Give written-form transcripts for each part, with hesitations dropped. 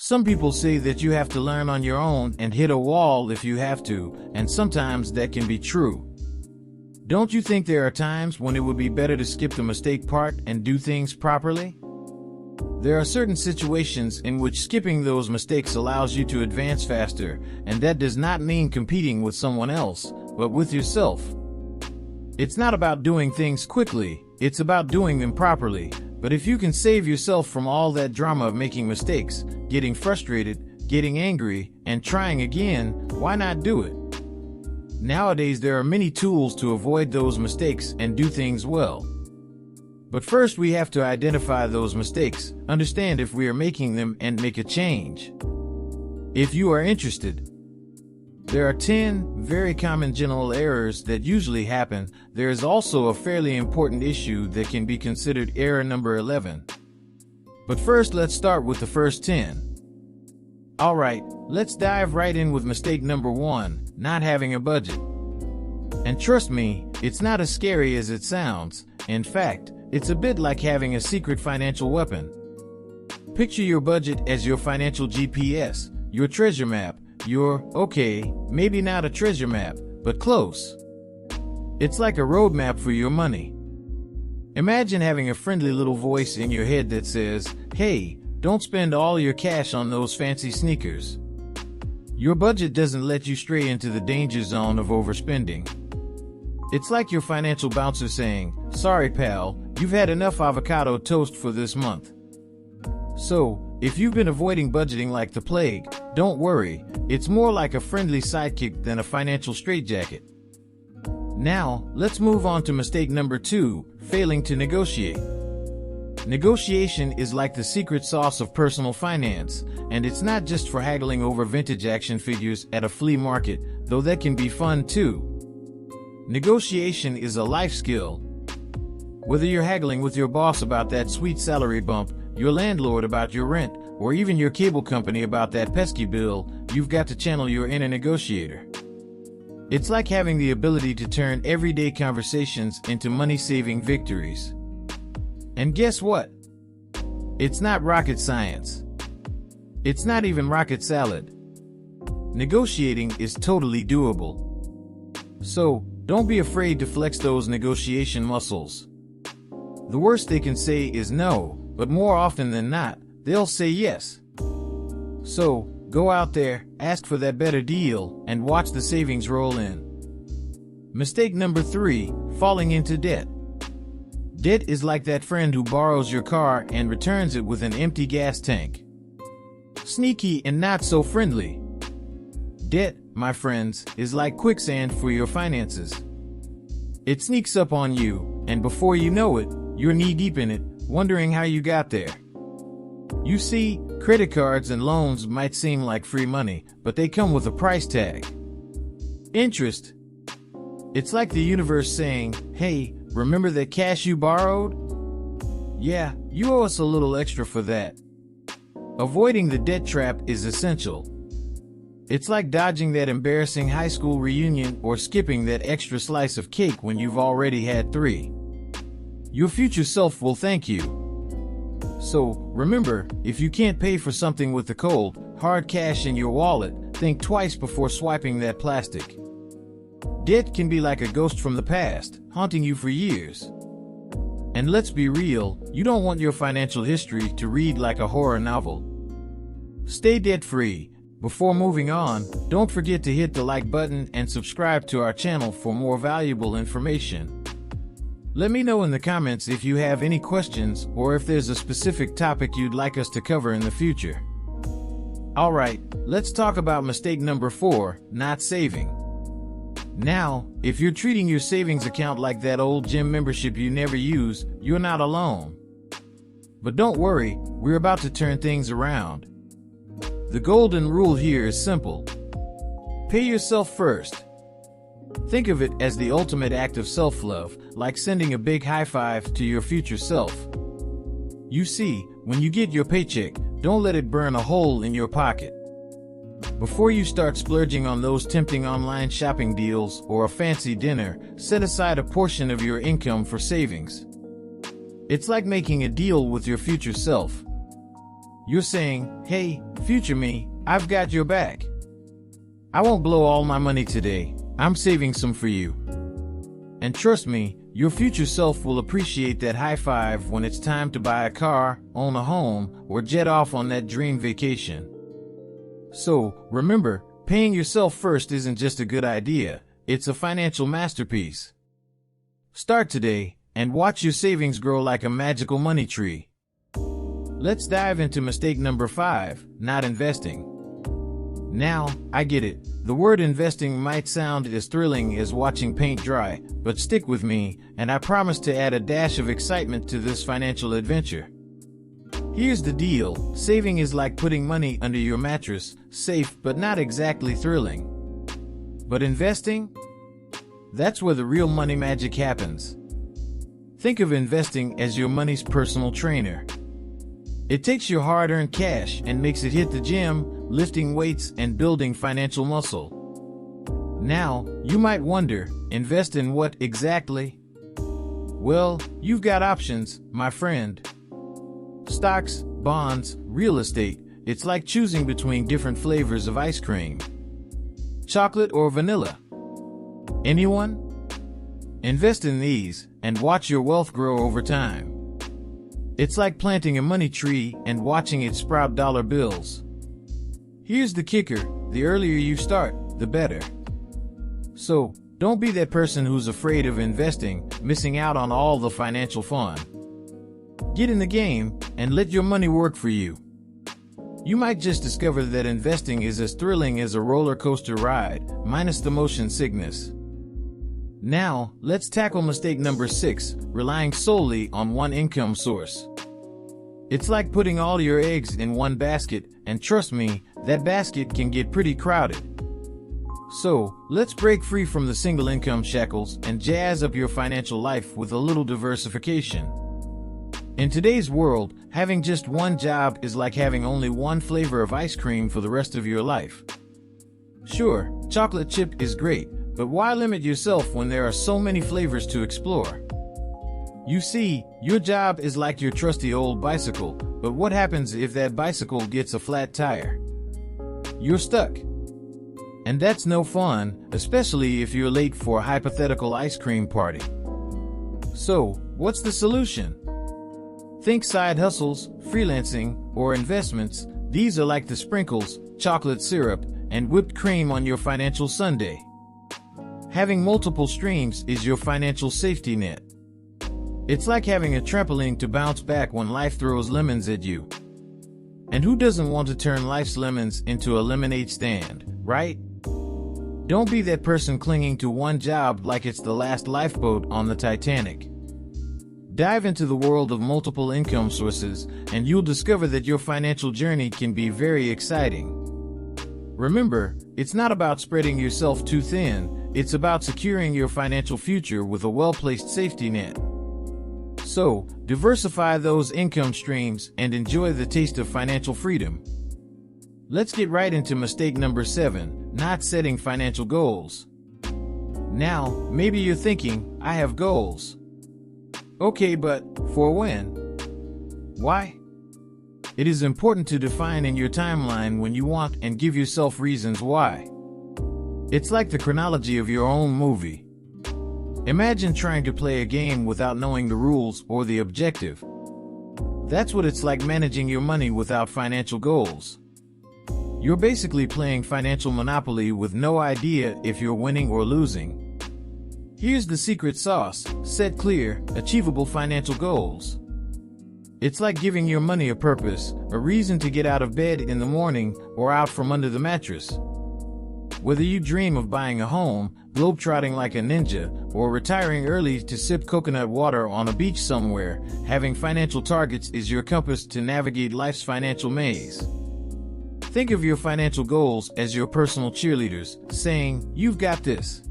Some people say that you have to learn on your own and hit a wall if you have to, and sometimes that can be true. Don't you think there are times when it would be better to skip the mistake part and do things properly? There are certain situations in which skipping those mistakes allows you to advance faster, and that does not mean competing with someone else, but with yourself. It's not about doing things quickly, it's about doing them properly. But if you can save yourself from all that drama of making mistakes, getting frustrated, getting angry, and trying again, why not do it? Nowadays there are many tools to avoid those mistakes and do things well. But first we have to identify those mistakes, understand if we are making them, and make a change. If you are interested, there are 10 very common general errors that usually happen. There is also a fairly important issue that can be considered error number 11. But first let's start with the first 10. Alright, let's dive right in with mistake number 1, not having a budget. And trust me, it's not as scary as it sounds. In fact, it's a bit like having a secret financial weapon. Picture your budget as your financial GPS, your treasure map, okay, maybe not a treasure map, but close. It's like a roadmap for your money. Imagine having a friendly little voice in your head that says, hey, don't spend all your cash on those fancy sneakers. Your budget doesn't let you stray into the danger zone of overspending. It's like your financial bouncer saying, sorry pal, you've had enough avocado toast for this month. So, if you've been avoiding budgeting like the plague, don't worry, it's more like a friendly sidekick than a financial straitjacket. Now, let's move on to mistake number 2, failing to negotiate. Negotiation is like the secret sauce of personal finance, and it's not just for haggling over vintage action figures at a flea market, though that can be fun too. Negotiation is a life skill. Whether you're haggling with your boss about that sweet salary bump, your landlord about your rent, or even your cable company about that pesky bill, you've got to channel your inner negotiator. It's like having the ability to turn everyday conversations into money-saving victories. And guess what? It's not rocket science. It's not even rocket salad. Negotiating is totally doable. So, don't be afraid to flex those negotiation muscles. The worst they can say is no, but more often than not, they'll say yes. So, go out there, ask for that better deal, and watch the savings roll in. Mistake number 3, falling into debt. Debt is like that friend who borrows your car and returns it with an empty gas tank. Sneaky and not so friendly. Debt, my friends, is like quicksand for your finances. It sneaks up on you, and before you know it, you're knee-deep in it, wondering how you got there. You see, credit cards and loans might seem like free money, but they come with a price tag. Interest. It's like the universe saying, hey, remember that cash you borrowed? Yeah, you owe us a little extra for that. Avoiding the debt trap is essential. It's like dodging that embarrassing high school reunion or skipping that extra slice of cake when you've already had 3. Your future self will thank you. So, remember, if you can't pay for something with the cold, hard cash in your wallet, think twice before swiping that plastic. Debt can be like a ghost from the past, haunting you for years. And let's be real, you don't want your financial history to read like a horror novel. Stay debt-free. Before moving on, don't forget to hit the like button and subscribe to our channel for more valuable information. Let me know in the comments if you have any questions or if there's a specific topic you'd like us to cover in the future. Alright, let's talk about mistake number 4, not saving. Now, if you're treating your savings account like that old gym membership you never use, you're not alone. But don't worry, we're about to turn things around. The golden rule here is simple. Pay yourself first. Think of it as the ultimate act of self-love, like sending a big high five to your future self. You see, when you get your paycheck, don't let it burn a hole in your pocket. Before you start splurging on those tempting online shopping deals or a fancy dinner, set aside a portion of your income for savings. It's like making a deal with your future self. you're saying, hey, future me, I've got your back. I won't blow all my money today. I'm saving some for you. And trust me, your future self will appreciate that high five when it's time to buy a car, own a home, or jet off on that dream vacation. So, remember, paying yourself first isn't just a good idea, it's a financial masterpiece. Start today, and watch your savings grow like a magical money tree. Let's dive into mistake number 5, not investing. Now, I get it. The word investing might sound as thrilling as watching paint dry, but stick with me, and I promise to add a dash of excitement to this financial adventure. Here's the deal, saving is like putting money under your mattress, safe but not exactly thrilling. But investing? That's where the real money magic happens. Think of investing as your money's personal trainer. It takes your hard-earned cash and makes it hit the gym, lifting weights and building financial muscle. Now, you might wonder, invest in what exactly? Well, you've got options, my friend. Stocks, bonds, real estate, it's like choosing between different flavors of ice cream. Chocolate or vanilla? Anyone? Invest in these and watch your wealth grow over time. It's like planting a money tree and watching it sprout dollar bills. Here's the kicker, the earlier you start, the better. So, don't be that person who's afraid of investing, missing out on all the financial fun. Get in the game and let your money work for you. You might just discover that investing is as thrilling as a roller coaster ride, minus the motion sickness. Now, let's tackle mistake number 6, relying solely on one income source. It's like putting all your eggs in one basket, and trust me, that basket can get pretty crowded. So, let's break free from the single income shackles and jazz up your financial life with a little diversification. In today's world, having just one job is like having only one flavor of ice cream for the rest of your life. Sure, chocolate chip is great, but why limit yourself when there are so many flavors to explore? You see, your job is like your trusty old bicycle, but what happens if that bicycle gets a flat tire? You're stuck. And that's no fun, especially if you're late for a hypothetical ice cream party. So, what's the solution? Think side hustles, freelancing, or investments. These are like the sprinkles, chocolate syrup, and whipped cream on your financial sundae. Having multiple streams is your financial safety net. It's like having a trampoline to bounce back when life throws lemons at you. And who doesn't want to turn life's lemons into a lemonade stand, right? Don't be that person clinging to one job like it's the last lifeboat on the Titanic. Dive into the world of multiple income sources, and you'll discover that your financial journey can be very exciting. Remember, it's not about spreading yourself too thin, it's about securing your financial future with a well-placed safety net. So, diversify those income streams and enjoy the taste of financial freedom. Let's get right into mistake number 7, not setting financial goals. Now, maybe you're thinking, I have goals. Okay, but for when? Why? It is important to define in your timeline when you want and give yourself reasons why. It's like the chronology of your own movie. Imagine trying to play a game without knowing the rules or the objective. That's what it's like managing your money without financial goals. You're basically playing financial Monopoly with no idea if you're winning or losing. Here's the secret sauce: set clear, achievable financial goals. It's like giving your money a purpose, a reason to get out of bed in the morning or out from under the mattress. Whether you dream of buying a home, globetrotting like a ninja, or retiring early to sip coconut water on a beach somewhere, having financial targets is your compass to navigate life's financial maze. Think of your financial goals as your personal cheerleaders, saying, "You've got this."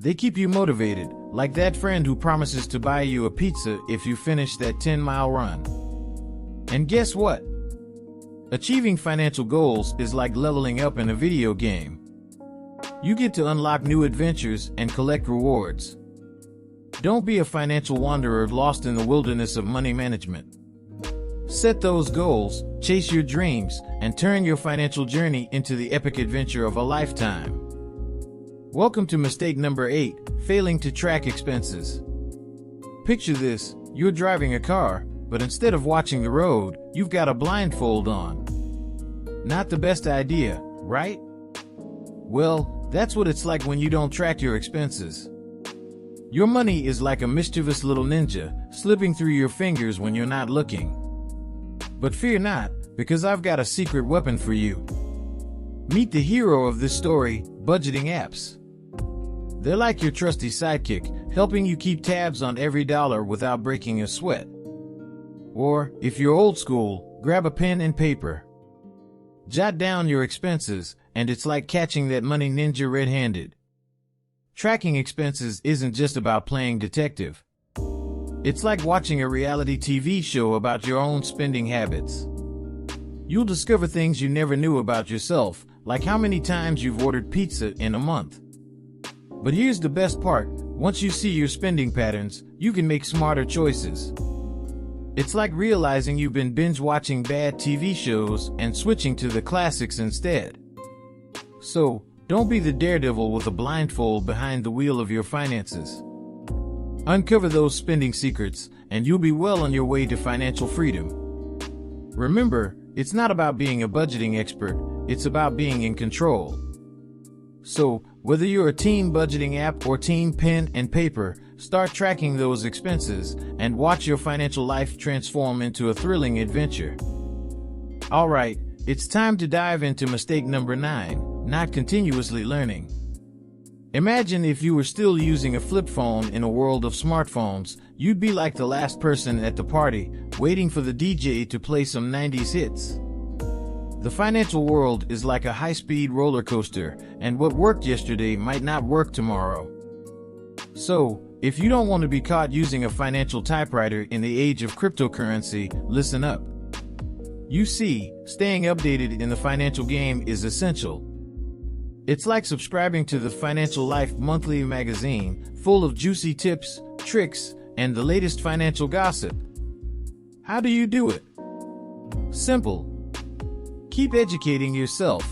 They keep you motivated, like that friend who promises to buy you a pizza if you finish that 10-mile run. And guess what? Achieving financial goals is like leveling up in a video game. You get to unlock new adventures and collect rewards. Don't be a financial wanderer lost in the wilderness of money management. Set those goals, chase your dreams, and turn your financial journey into the epic adventure of a lifetime. Welcome to mistake number 8, failing to track expenses. Picture this, you're driving a car, but instead of watching the road, you've got a blindfold on. Not the best idea, right? Well, that's what it's like when you don't track your expenses. Your money is like a mischievous little ninja, slipping through your fingers when you're not looking. But fear not, because I've got a secret weapon for you. Meet the hero of this story, budgeting apps. They're like your trusty sidekick, helping you keep tabs on every dollar without breaking a sweat. Or, if you're old school, grab a pen and paper. Jot down your expenses, and it's like catching that money ninja red-handed. Tracking expenses isn't just about playing detective. It's like watching a reality TV show about your own spending habits. You'll discover things you never knew about yourself, like how many times you've ordered pizza in a month. But here's the best part, once you see your spending patterns, you can make smarter choices. It's like realizing you've been binge-watching bad TV shows and switching to the classics instead. So, don't be the daredevil with a blindfold behind the wheel of your finances. Uncover those spending secrets, and you'll be well on your way to financial freedom. Remember, it's not about being a budgeting expert, it's about being in control. So, whether you're a team budgeting app or team pen and paper, start tracking those expenses and watch your financial life transform into a thrilling adventure. Alright, it's time to dive into mistake number 9, not continuously learning. Imagine if you were still using a flip phone in a world of smartphones. You'd be like the last person at the party, waiting for the DJ to play some 90s hits. The financial world is like a high-speed roller coaster, and what worked yesterday might not work tomorrow. So, if you don't want to be caught using a financial typewriter in the age of cryptocurrency, listen up. You see, staying updated in the financial game is essential. It's like subscribing to the Financial Life monthly magazine, full of juicy tips, tricks, and the latest financial gossip. How do you do it? Simple. Keep educating yourself.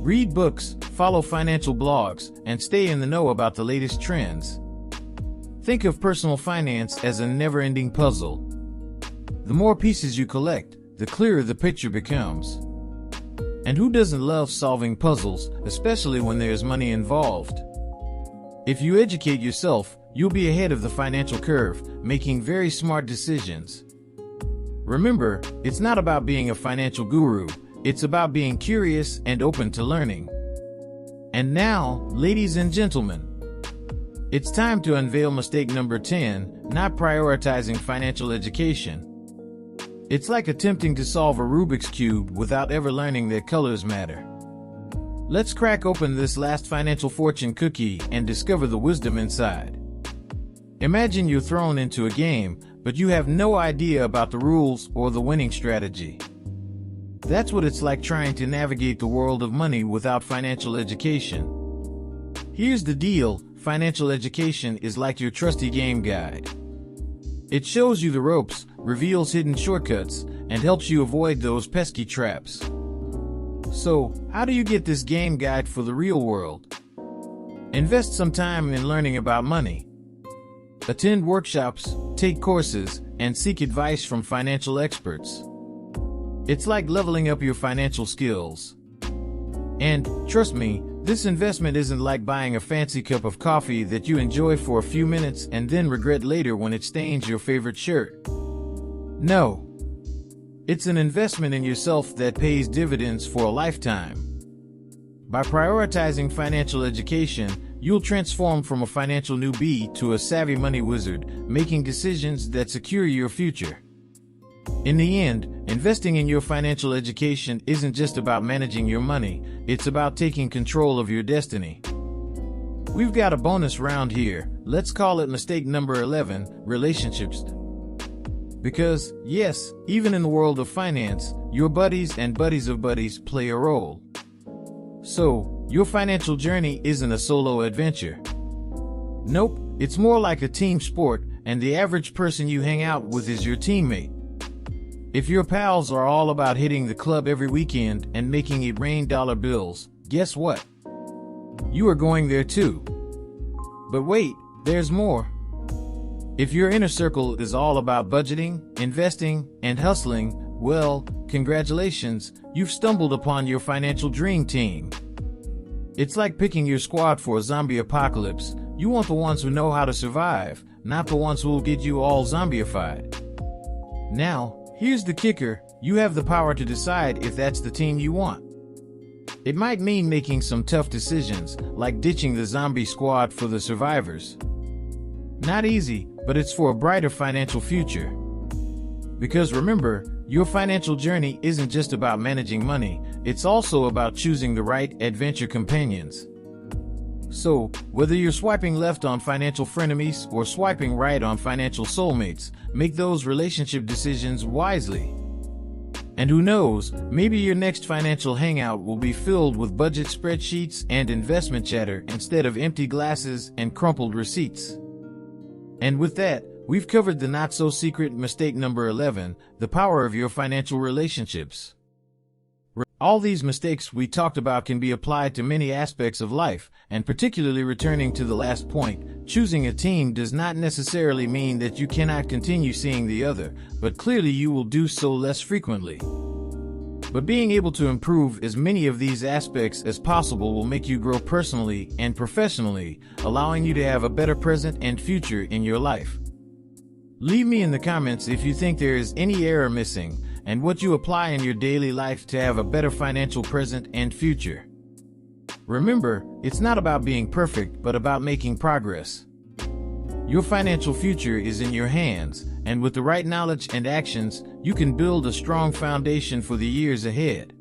Read books, follow financial blogs, and stay in the know about the latest trends. Think of personal finance as a never-ending puzzle. The more pieces you collect, the clearer the picture becomes. And who doesn't love solving puzzles, especially when there's money involved? If you educate yourself, you'll be ahead of the financial curve, making very smart decisions. Remember, it's not about being a financial guru, it's about being curious and open to learning. And now, ladies and gentlemen, it's time to unveil mistake number 10, not prioritizing financial education. It's like attempting to solve a Rubik's Cube without ever learning that colors matter. Let's crack open this last financial fortune cookie and discover the wisdom inside. Imagine you're thrown into a game, but you have no idea about the rules or the winning strategy. That's what it's like trying to navigate the world of money without financial education. Here's the deal, financial education is like your trusty game guide. It shows you the ropes, reveals hidden shortcuts, and helps you avoid those pesky traps. So, how do you get this game guide for the real world? Invest some time in learning about money. Attend workshops, take courses, and seek advice from financial experts. It's like leveling up your financial skills. And, trust me, this investment isn't like buying a fancy cup of coffee that you enjoy for a few minutes and then regret later when it stains your favorite shirt. No. It's an investment in yourself that pays dividends for a lifetime. By prioritizing financial education, you'll transform from a financial newbie to a savvy money wizard, making decisions that secure your future. In the end, investing in your financial education isn't just about managing your money, it's about taking control of your destiny. We've got a bonus round here. Let's call it mistake number 11, relationships. Because, yes, even in the world of finance, your buddies and buddies of buddies play a role. So, your financial journey isn't a solo adventure. Nope, it's more like a team sport, and the average person you hang out with is your teammate. If your pals are all about hitting the club every weekend and making it rain dollar bills, guess what? You are going there too. But wait, there's more. If your inner circle is all about budgeting, investing, and hustling, well, congratulations, you've stumbled upon your financial dream team. It's like picking your squad for a zombie apocalypse. You want the ones who know how to survive, not the ones who will get you all zombified. Now, here's the kicker. You have the power to decide if that's the team you want. It might mean making some tough decisions, like ditching the zombie squad for the survivors. Not easy, but it's for a brighter financial future. Because remember, your financial journey isn't just about managing money, it's also about choosing the right adventure companions. So, whether you're swiping left on financial frenemies or swiping right on financial soulmates, make those relationship decisions wisely. And who knows, maybe your next financial hangout will be filled with budget spreadsheets and investment chatter instead of empty glasses and crumpled receipts. And with that, we've covered the not-so-secret mistake number 11, the power of your financial relationships. All these mistakes we talked about can be applied to many aspects of life, and particularly returning to the last point, choosing a team does not necessarily mean that you cannot continue seeing the other, but clearly you will do so less frequently. But being able to improve as many of these aspects as possible will make you grow personally and professionally, allowing you to have a better present and future in your life. Leave me in the comments if you think there is any error missing, and what you apply in your daily life to have a better financial present and future. Remember, it's not about being perfect, but about making progress. Your financial future is in your hands, and with the right knowledge and actions, you can build a strong foundation for the years ahead.